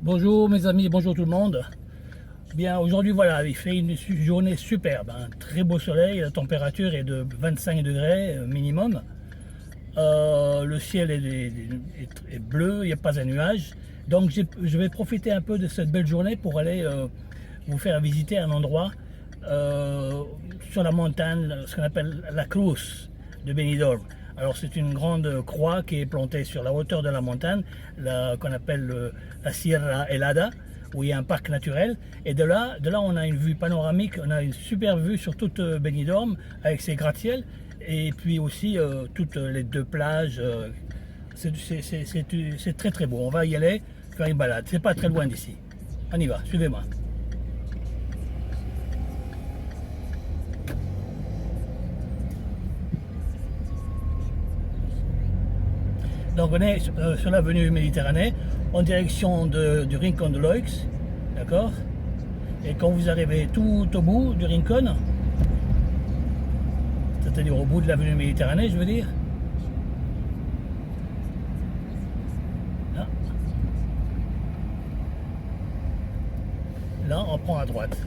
Bonjour mes amis, bonjour tout le monde. Bien aujourd'hui voilà, il fait une journée superbe, un très beau soleil, la température est de 25 degrés minimum. Le ciel est bleu, il n'y a pas un nuage. Donc je vais profiter un peu de cette belle journée pour aller vous faire visiter un endroit sur la montagne, ce qu'on appelle la Cruz de Benidorm. Alors c'est une grande croix qui est plantée sur la hauteur de la montagne, qu'on appelle la Sierra Helada, où il y a un parc naturel. Et de là on a une vue panoramique, on a une super vue sur toute Benidorm avec ses gratte-ciels. Et puis aussi toutes les deux plages. C'est très très beau. On va y aller faire une balade. C'est pas très loin d'ici. On y va, suivez-moi. Donc on est sur l'avenue Méditerranée en direction du Rincon de Loix. D'accord. Et quand vous arrivez tout au bout du Rincon, c'est-à-dire au bout de l'avenue Méditerranée, je veux dire, là, là on prend à droite.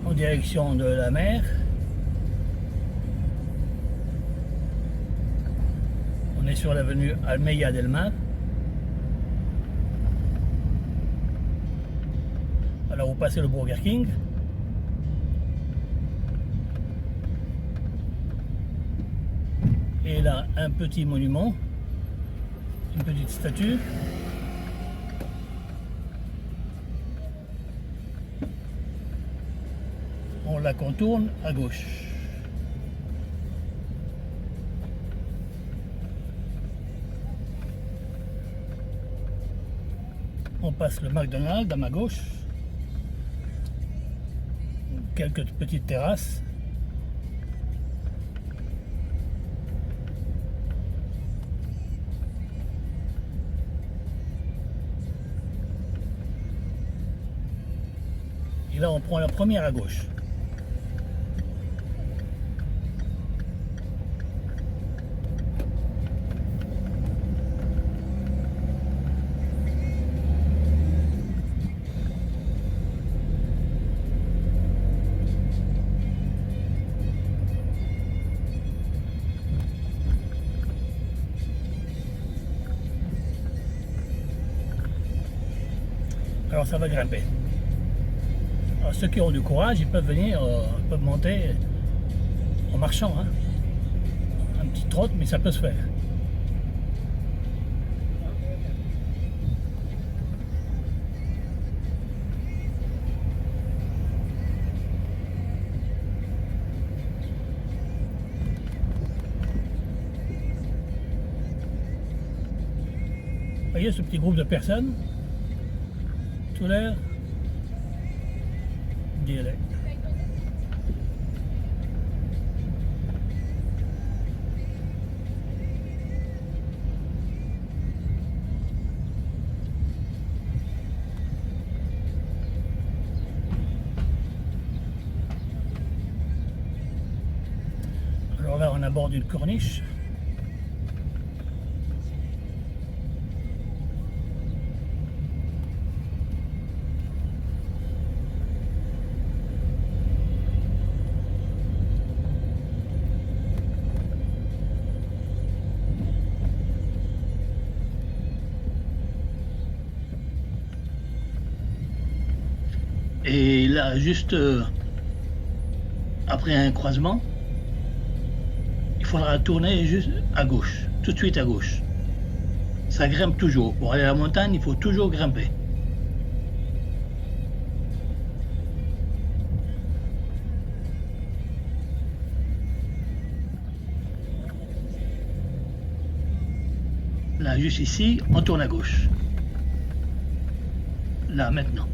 En direction de la mer. On est sur l'avenue Almeida del Mar. Alors vous passez le Burger King. Et là, un petit monument, une petite statue. On la contourne à gauche. On passe le McDonald's à ma gauche. Quelques petites terrasses. Et là, on prend la première à gauche. Alors ça va grimper. Alors, ceux qui ont du courage, ils peuvent venir, ils peuvent monter en marchant. Hein. Un petit trotte, mais ça peut se faire. Vous voyez ce petit groupe de personnes, tout l'air d'y aller. Alors là, on aborde une corniche. Et là, juste après un croisement, il faudra tourner juste à gauche, tout de suite à gauche. Ça grimpe toujours. Pour aller à la montagne, il faut toujours grimper. Là, juste ici, on tourne à gauche. Là, maintenant.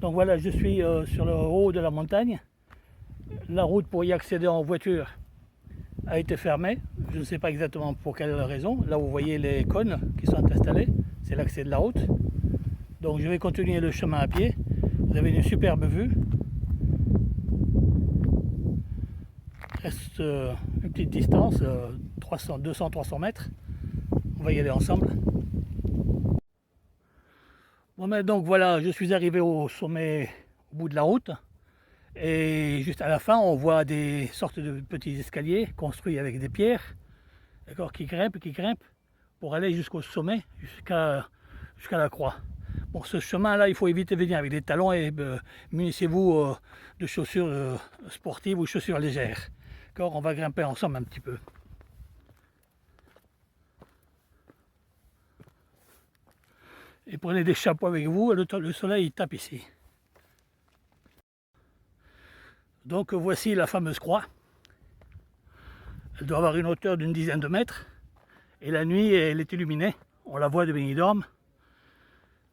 Donc voilà, je suis sur le haut de la montagne. La route pour y accéder en voiture a été fermée. Je ne sais pas exactement pour quelle raison. Là, vous voyez les cônes qui sont installés. c'est l'accès de la route. Donc je vais continuer le chemin à pied. Vous avez une superbe vue. Reste une petite distance, 200-300 mètres. On va y aller ensemble. Bon, mais donc voilà, je suis arrivé au sommet, au bout de la route. Et juste à la fin, on voit des sortes de petits escaliers construits avec des pierres, d'accord, qui grimpent, pour aller jusqu'au sommet, jusqu'à la croix. Bon, ce chemin-là, il faut éviter de venir avec des talons et munissez-vous de chaussures sportives ou chaussures légères. D'accord, on va grimper ensemble un petit peu. Et prenez des chapeaux avec vous, le soleil il tape ici. Donc voici la fameuse croix. Elle doit avoir une hauteur d'une dizaine de mètres. Et la nuit, elle est illuminée. On la voit de Benidorm.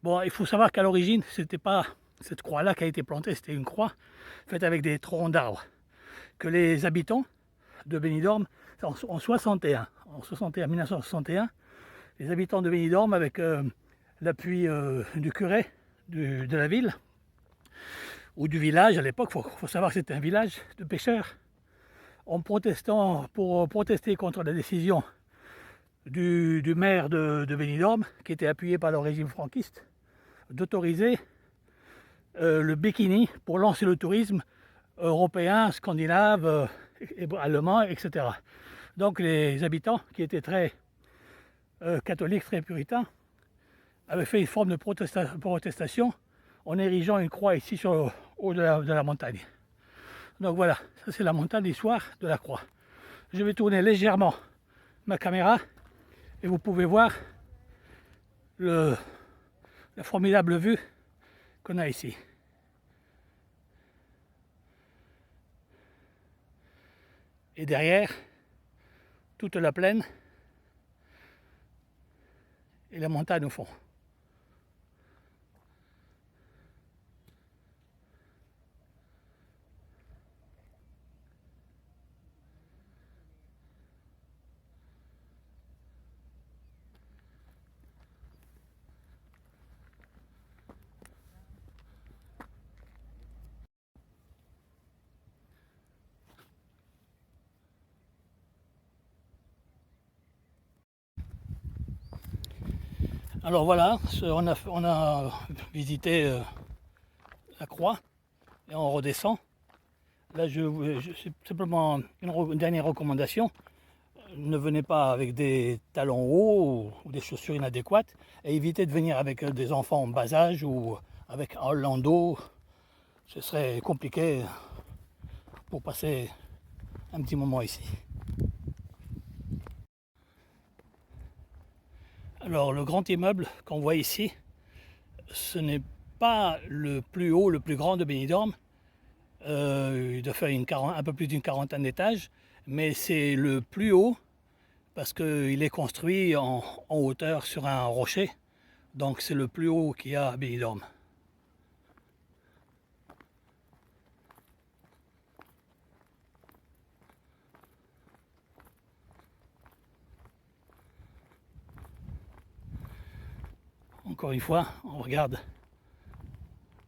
Bon, il faut savoir qu'à l'origine, c'était pas cette croix-là qui a été plantée, c'était une croix faite avec des troncs d'arbres. Que les habitants de Benidorm, en 1961, les habitants de Benidorm, avec l'appui du curé de la ville, ou du village à l'époque, il faut savoir que c'était un village de pêcheurs, pour protester contre la décision du maire de Benidorm, qui était appuyé par le régime franquiste, d'autoriser le bikini pour lancer le tourisme européen, scandinave, allemand, etc. Donc les habitants, qui étaient très catholiques, très puritains, avaient fait une forme de protestation en érigeant une croix ici sur le haut de la montagne. Donc voilà, ça c'est la montagne, l'histoire de la croix. Je vais tourner légèrement ma caméra et vous pouvez voir la formidable vue qu'on a ici. Et derrière, toute la plaine et la montagne au fond. Alors voilà, on a visité la croix et on redescend. Là, c'est simplement une dernière recommandation. Ne venez pas avec des talons hauts ou des chaussures inadéquates et évitez de venir avec des enfants en bas âge ou avec un landau. Ce serait compliqué pour passer un petit moment ici. Alors le grand immeuble qu'on voit ici, ce n'est pas le plus haut, le plus grand de Benidorm. Il doit faire un peu plus d'une quarantaine d'étages, mais c'est le plus haut parce qu'il est construit en hauteur sur un rocher. Donc c'est le plus haut qu'il y a à Benidorm. Encore une fois, on regarde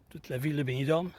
toute la ville de Benidorm.